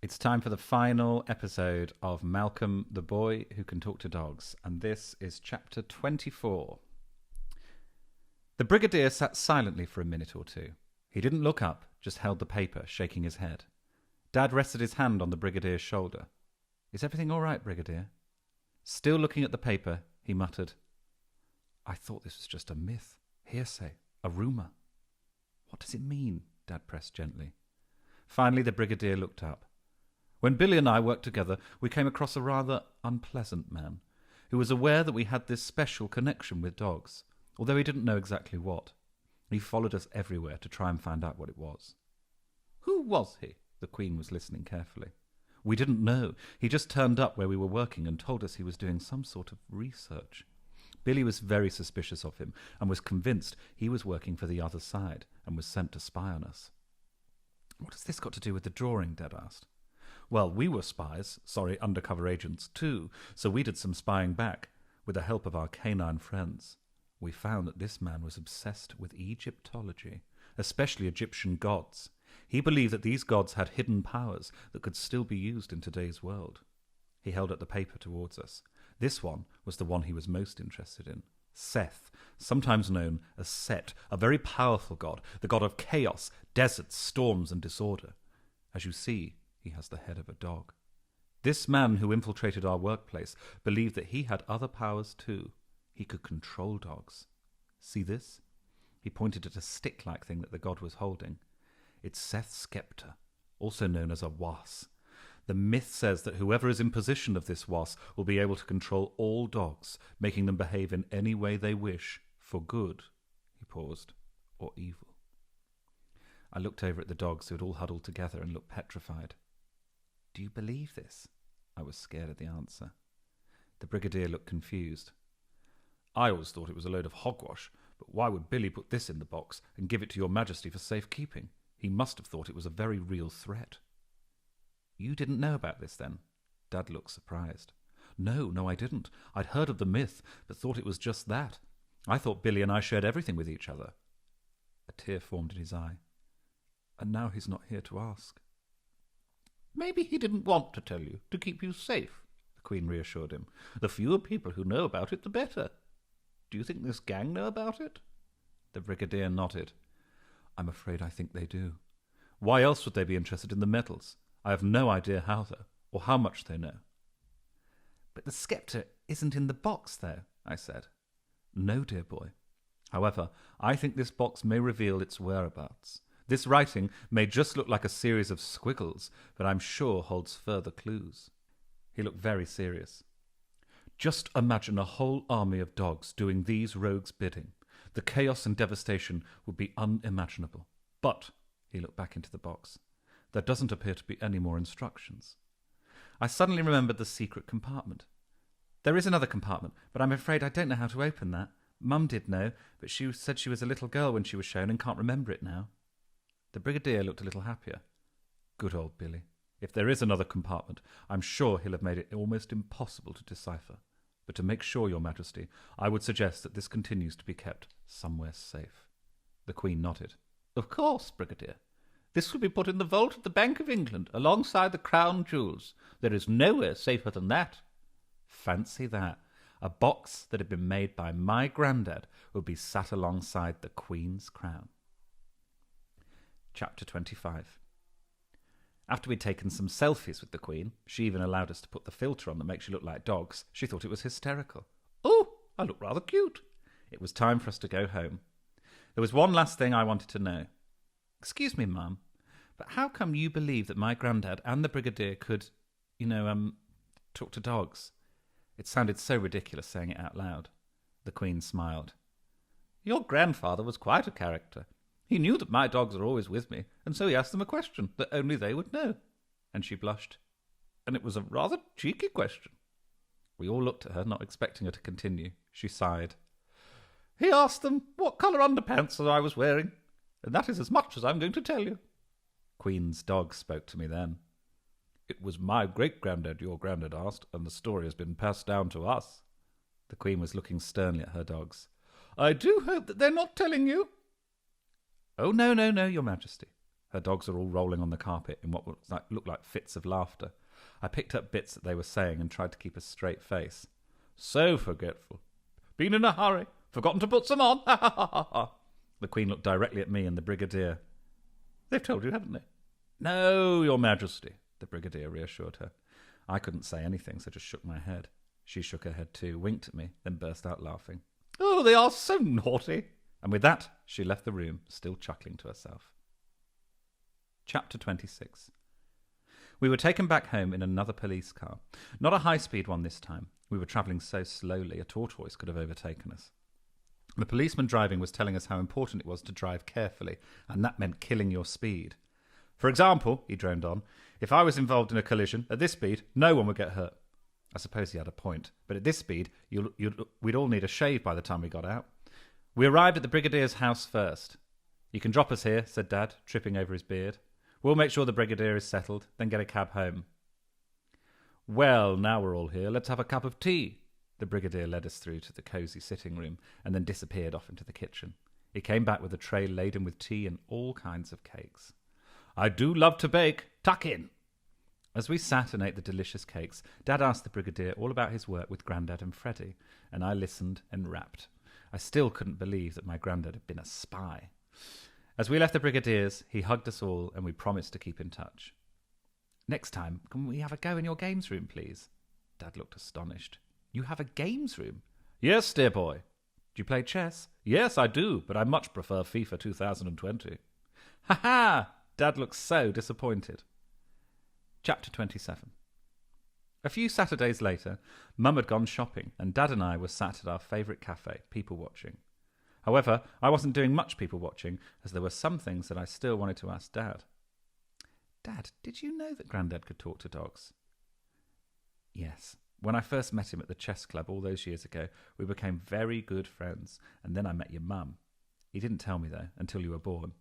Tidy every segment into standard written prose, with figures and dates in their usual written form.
It's time for the final episode of Malcolm, the Boy Who Can Talk to Dogs, and this is chapter 24. The Brigadier sat silently for a minute or two. He didn't look up, just held the paper, shaking his head. Dad rested his hand on the Brigadier's shoulder. "Is everything all right, Brigadier?" Still looking at the paper, he muttered, "I thought this was just a myth, hearsay, a rumour." "What does it mean?" Dad pressed gently. Finally, the Brigadier looked up. "When Billy and I worked together, we came across a rather unpleasant man who was aware that we had this special connection with dogs, although he didn't know exactly what. He followed us everywhere to try and find out what it was." "Who was he?" The Queen was listening carefully. "We didn't know. He just turned up where we were working and told us he was doing some sort of research. Billy was very suspicious of him and was convinced he was working for the other side and was sent to spy on us." "What has this got to do with the drawing?" Dad asked. "Well, we were undercover agents too, so we did some spying back, with the help of our canine friends. We found that this man was obsessed with Egyptology, especially Egyptian gods. He believed that these gods had hidden powers that could still be used in today's world." He held up the paper towards us. This one was the one he was most interested in. Seth, sometimes known as Set, a very powerful god, the god of chaos, deserts, storms, and disorder. As you see, he has the head of a dog. This man who infiltrated our workplace believed that he had other powers too. He could control dogs. See this? He pointed at a stick-like thing that the god was holding. It's Seth's scepter, also known as a was. The myth says that whoever is in possession of this was will be able to control all dogs, making them behave in any way they wish, for good, he paused, or evil. I looked over at the dogs who had all huddled together and looked petrified. "Do you believe this?" I was scared of the answer. The Brigadier looked confused. "I always thought it was a load of hogwash, but why would Billy put this in the box and give it to your Majesty for safekeeping? He must have thought it was a very real threat." "You didn't know about this, then?" Dad looked surprised. No, I didn't. I'd heard of the myth, but thought it was just that. I thought Billy and I shared everything with each other." A tear formed in his eye. "And now he's not here to ask." "Maybe he didn't want to tell you, to keep you safe," the Queen reassured him. "The fewer people who know about it, the better. Do you think this gang know about it?" The Brigadier nodded. "I'm afraid I think they do. Why else would they be interested in the metals? I have no idea how, though, or how much they know." "But the scepter isn't in the box, though," I said. "No, dear boy. However, I think this box may reveal its whereabouts. This writing may just look like a series of squiggles, but I'm sure holds further clues." He looked very serious. "Just imagine a whole army of dogs doing these rogues' bidding. The chaos and devastation would be unimaginable. But," he looked back into the box, "there doesn't appear to be any more instructions." I suddenly remembered the secret compartment. "There is another compartment, but I'm afraid I don't know how to open that. Mum did know, but she said she was a little girl when she was shown and can't remember it now." The Brigadier looked a little happier. "Good old Billy. If there is another compartment, I'm sure he'll have made it almost impossible to decipher. But to make sure, Your Majesty, I would suggest that this continues to be kept somewhere safe." The Queen nodded. "Of course, Brigadier. This will be put in the vault at the Bank of England, alongside the crown jewels. There is nowhere safer than that." Fancy that. A box that had been made by my granddad would be sat alongside the Queen's crown. Chapter 25. After we'd taken some selfies with the Queen, she even allowed us to put the filter on that makes you look like dogs. She thought it was hysterical. "Oh, I look rather cute." It was time for us to go home. There was one last thing I wanted to know. "Excuse me, Mum, but how come you believe that my granddad and the Brigadier could, talk to dogs?" It sounded so ridiculous saying it out loud. The Queen smiled. "Your grandfather was quite a character. He knew that my dogs are always with me, and so he asked them a question that only they would know." And she blushed. "And it was a rather cheeky question." We all looked at her, not expecting her to continue. She sighed. "He asked them what colour underpants I was wearing, and that is as much as I'm going to tell you." Queen's dog spoke to me then. "It was my great-granddad your granddad asked, and the story has been passed down to us." The Queen was looking sternly at her dogs. "I do hope that they're not telling you." "Oh, no, Your Majesty. Her dogs are all rolling on the carpet in what looked like fits of laughter. I picked up bits that they were saying and tried to keep a straight face. So forgetful. Been in a hurry. Forgotten to put some on. Ha ha ha ha ha. The Queen looked directly at me and the Brigadier. They've told you, haven't they? No, Your Majesty, the Brigadier reassured her. I couldn't say anything, so just shook my head. She shook her head too, winked at me, then burst out laughing. Oh, they are so naughty. And with that, she left the room, still chuckling to herself. Chapter 26. We were taken back home in another police car. Not a high-speed one this time. We were travelling so slowly a tortoise could have overtaken us. The policeman driving was telling us how important it was to drive carefully, and that meant killing your speed. For example, he droned on, if I was involved in a collision, at this speed, no one would get hurt. I suppose he had a point, but at this speed, we'd all need a shave by the time we got out. We arrived at the Brigadier's house first. You can drop us here, said Dad, tripping over his beard. We'll make sure the Brigadier is settled, then get a cab home. Well, now we're all here, let's have a cup of tea. The Brigadier led us through to the cosy sitting room and then disappeared off into the kitchen. He came back with a tray laden with tea and all kinds of cakes. I do love to bake. Tuck in. As we sat and ate the delicious cakes, Dad asked the Brigadier all about his work with Grandad and Freddie, and I listened enrapt. I still couldn't believe that my Grandad had been a spy. As we left the Brigadier's, he hugged us all and we promised to keep in touch. Next time, can we have a go in your games room, please? Dad looked astonished. You have a games room? Yes, dear boy. Do you play chess? Yes, I do, but I much prefer FIFA 2020. Ha ha! Dad looked so disappointed. Chapter 27. A few Saturdays later, Mum had gone shopping and Dad and I were sat at our favourite cafe, people watching. However, I wasn't doing much people watching, as there were some things that I still wanted to ask Dad. Dad, did you know that Grandad could talk to dogs? Yes. When I first met him at the chess club all those years ago, we became very good friends, and then I met your mum. He didn't tell me, though, until you were born.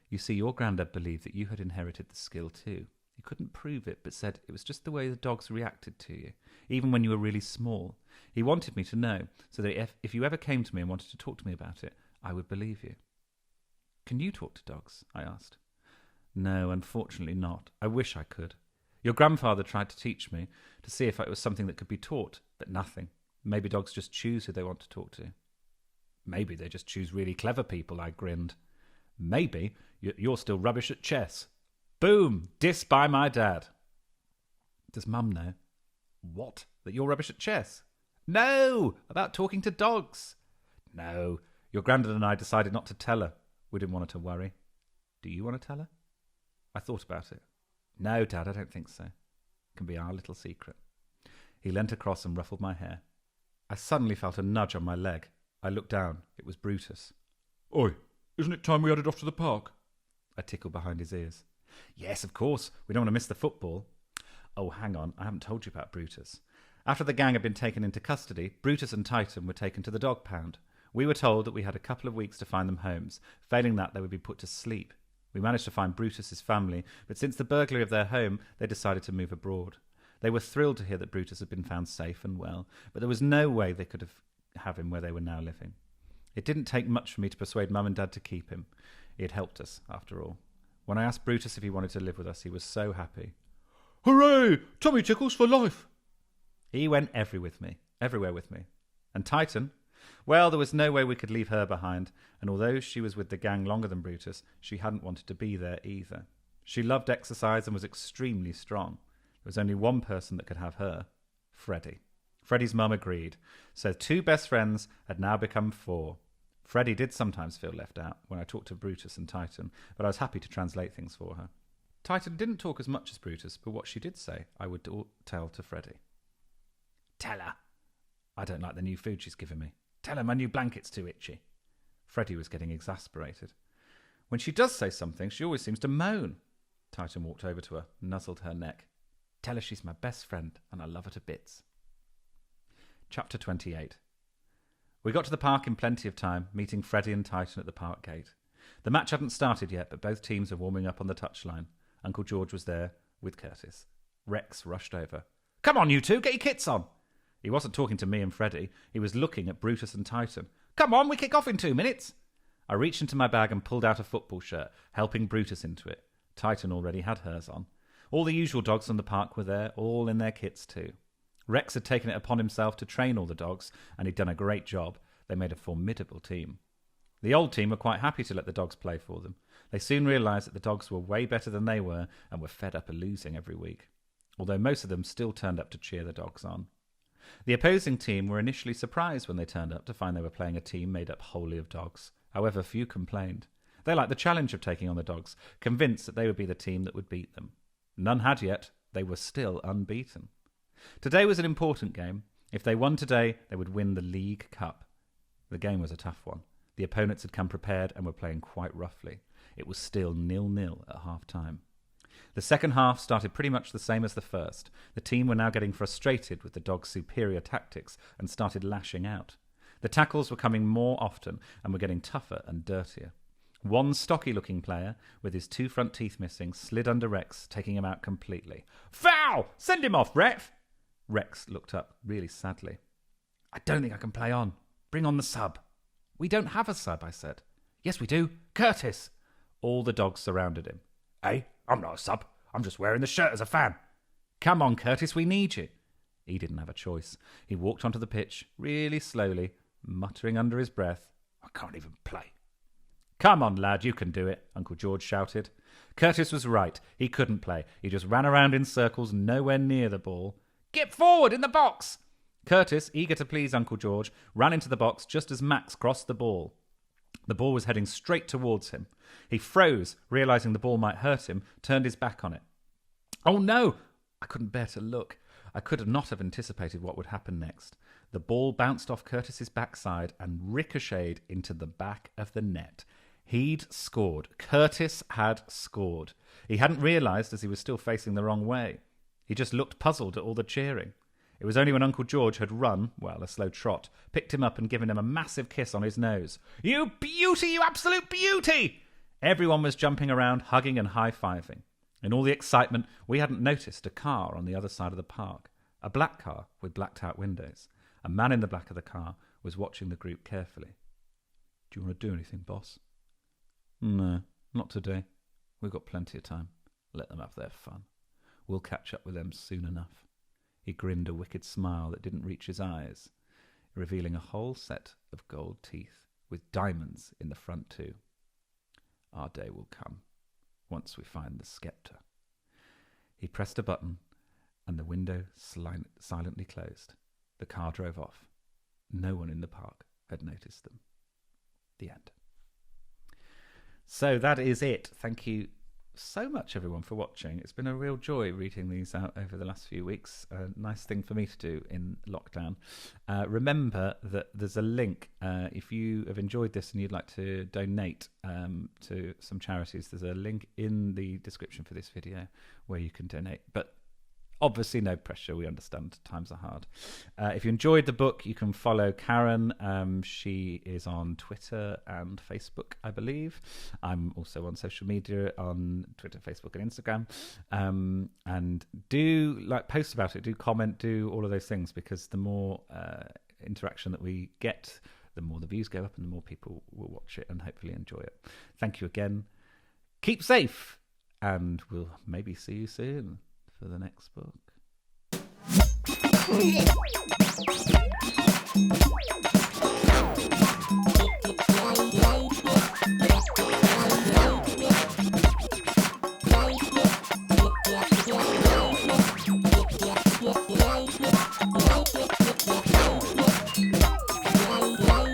You see, your Grandad believed that you had inherited the skill too. He couldn't prove it, but said it was just the way the dogs reacted to you, even when you were really small. He wanted me to know, so that if you ever came to me and wanted to talk to me about it, I would believe you. Can you talk to dogs? I asked. No, unfortunately not. I wish I could. Your grandfather tried to teach me, to see if it was something that could be taught, but nothing. Maybe dogs just choose who they want to talk to. Maybe they just choose really clever people, I grinned. Maybe you're still rubbish at chess. Boom! Diss by my dad. Does Mum know? What? That you're rubbish at chess? No! About talking to dogs. No. Your Grandad and I decided not to tell her. We didn't want her to worry. Do you want to tell her? I thought about it. No, Dad, I don't think so. It can be our little secret. He leant across and ruffled my hair. I suddenly felt a nudge on my leg. I looked down. It was Brutus. Oi, isn't it time we headed off to the park? I tickled behind his ears. Yes, of course. We don't want to miss the football. Oh, hang on. I haven't told you about Brutus. After the gang had been taken into custody, Brutus and Titan were taken to the dog pound. We were told that we had a couple of weeks to find them homes. Failing that, they would be put to sleep. We managed to find Brutus's family, but since the burglary of their home, they decided to move abroad. They were thrilled to hear that Brutus had been found safe and well, but there was no way they could have him where they were now living. It didn't take much for me to persuade Mum and Dad to keep him. He had helped us, after all. When I asked Brutus if he wanted to live with us, he was so happy. Hooray! Tommy Tickles for life! He went everywhere with me. And Titan? Well, there was no way we could leave her behind, and although she was with the gang longer than Brutus, she hadn't wanted to be there either. She loved exercise and was extremely strong. There was only one person that could have her. Freddie. Freddie's mum agreed, so 2 best friends had now become 4. Freddie did sometimes feel left out when I talked to Brutus and Titan, but I was happy to translate things for her. Titan didn't talk as much as Brutus, but what she did say, I would tell to Freddie. Tell her. I don't like the new food she's given me. Tell her my new blanket's too itchy. Freddie was getting exasperated. When she does say something, she always seems to moan. Titan walked over to her, nuzzled her neck. Tell her she's my best friend and I love her to bits. Chapter 28. We got to the park in plenty of time, meeting Freddie and Titan at the park gate. The match hadn't started yet, but both teams were warming up on the touchline. Uncle George was there with Curtis. Rex rushed over. Come on, you two, get your kits on. He wasn't talking to me and Freddie. He was looking at Brutus and Titan. Come on, we kick off in 2 minutes. I reached into my bag and pulled out a football shirt, helping Brutus into it. Titan already had hers on. All the usual dogs on the park were there, all in their kits too. Rex had taken it upon himself to train all the dogs, and he'd done a great job. They made a formidable team. The old team were quite happy to let the dogs play for them. They soon realised that the dogs were way better than they were and were fed up of losing every week, although most of them still turned up to cheer the dogs on. The opposing team were initially surprised when they turned up to find they were playing a team made up wholly of dogs. However, few complained. They liked the challenge of taking on the dogs, convinced that they would be the team that would beat them. None had yet. They were still unbeaten. Today was an important game. If they won today, they would win the League Cup. The game was a tough one. The opponents had come prepared and were playing quite roughly. It was still 0-0 at half-time. The second half started pretty much the same as the first. The team were now getting frustrated with the dogs' superior tactics and started lashing out. The tackles were coming more often and were getting tougher and dirtier. One stocky-looking player, with his 2 front teeth missing, slid under Rex, taking him out completely. "Foul! Send him off, ref!" Rex looked up really sadly. "I don't think I can play on. Bring on the sub." "We don't have a sub," I said. "Yes, we do. Curtis." All the dogs surrounded him. "Hey, I'm not a sub. I'm just wearing the shirt as a fan." "Come on, Curtis, we need you." He didn't have a choice. He walked onto the pitch, really slowly, muttering under his breath, "I can't even play." "Come on, lad, you can do it," Uncle George shouted. Curtis was right. He couldn't play. He just ran around in circles, nowhere near the ball. "Get forward in the box!" Curtis, eager to please Uncle George, ran into the box just as Max crossed the ball. The ball was heading straight towards him. He froze, realising the ball might hurt him, turned his back on it. "Oh no!" I couldn't bear to look. I could not have anticipated what would happen next. The ball bounced off Curtis's backside and ricocheted into the back of the net. He'd scored. Curtis had scored. He hadn't realised as he was still facing the wrong way. He just looked puzzled at all the cheering. It was only when Uncle George had run, well, a slow trot, picked him up and given him a massive kiss on his nose. "You beauty, you absolute beauty!" Everyone was jumping around, hugging and high-fiving. In all the excitement, we hadn't noticed a car on the other side of the park. A black car with blacked-out windows. A man in the back of the car was watching the group carefully. "Do you want to do anything, boss?" "No, not today. We've got plenty of time. Let them have their fun. We'll catch up with them soon enough." He grinned a wicked smile that didn't reach his eyes, revealing a whole set of gold teeth, with diamonds in the front too. "Our day will come, once we find the scepter." He pressed a button, and the window silently closed. The car drove off. No one in the park had noticed them. The end. So that is it. Thank you so much, everyone, for watching. It's been a real joy reading these out over the last few weeks. A nice thing for me to do in lockdown. Remember that there's a link. If you have enjoyed this and you'd like to donate to some charities, there's a link in the description for this video where you can donate. But obviously, no pressure. We understand times are hard. If you enjoyed the book, you can follow Karen. She is on Twitter and Facebook, I believe. I'm also on social media on Twitter, Facebook, and Instagram. And do post about it, do comment, do all of those things, because the more interaction that we get, the more the views go up and the more people will watch it and hopefully enjoy it. Thank you again. Keep safe, and we'll maybe see you soon for the next book.